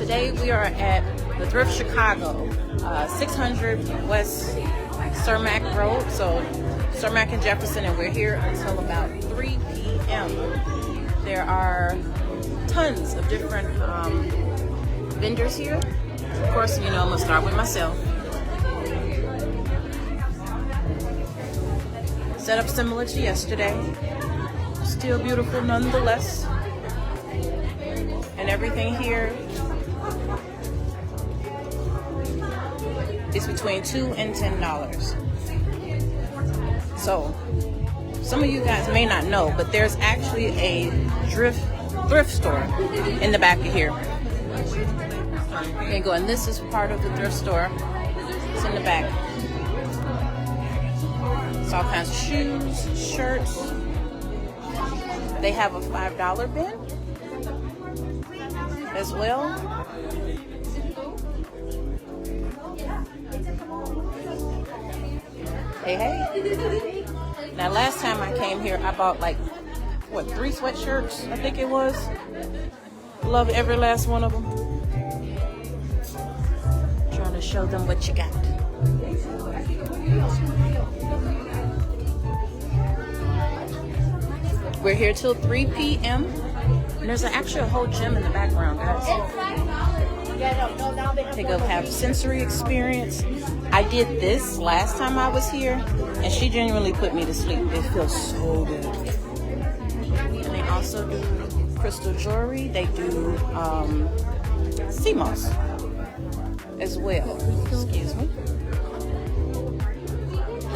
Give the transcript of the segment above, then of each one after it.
Today we are at the Thrift Chicago, 600 West Cermak Road, so Cermak and Jefferson, and we're here until about 3 p.m. There are tons of different vendors here. Of course, you know, I'm gonna start with myself. Setup similar to yesterday, still beautiful nonetheless. And everything here is between $2 and $10. So some of you guys may not know, but there's actually a thrift store in the back of here. Okay, go, and this is part of the thrift store. It's in the back. It's all kinds of shoes, shirts. They have a $5 bin as well. Hey. Now last time I came here, I bought like, what, 3 sweatshirts, I think it was. Love every last one of them. Trying to show them what you got. We're here till 3 p.m. And there's actually a whole gym in the background, guys. They go have sensory experience. I did this last time I was here, and she genuinely put me to sleep. It feels so good. And they also do crystal jewelry. They do sea moss as well. Excuse me.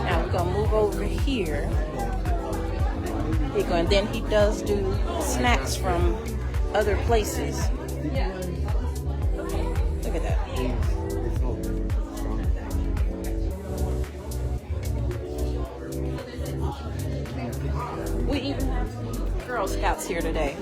Now we're gonna move over here. And then he does do snacks from other places. Look at that. We even have Girl Scouts here today.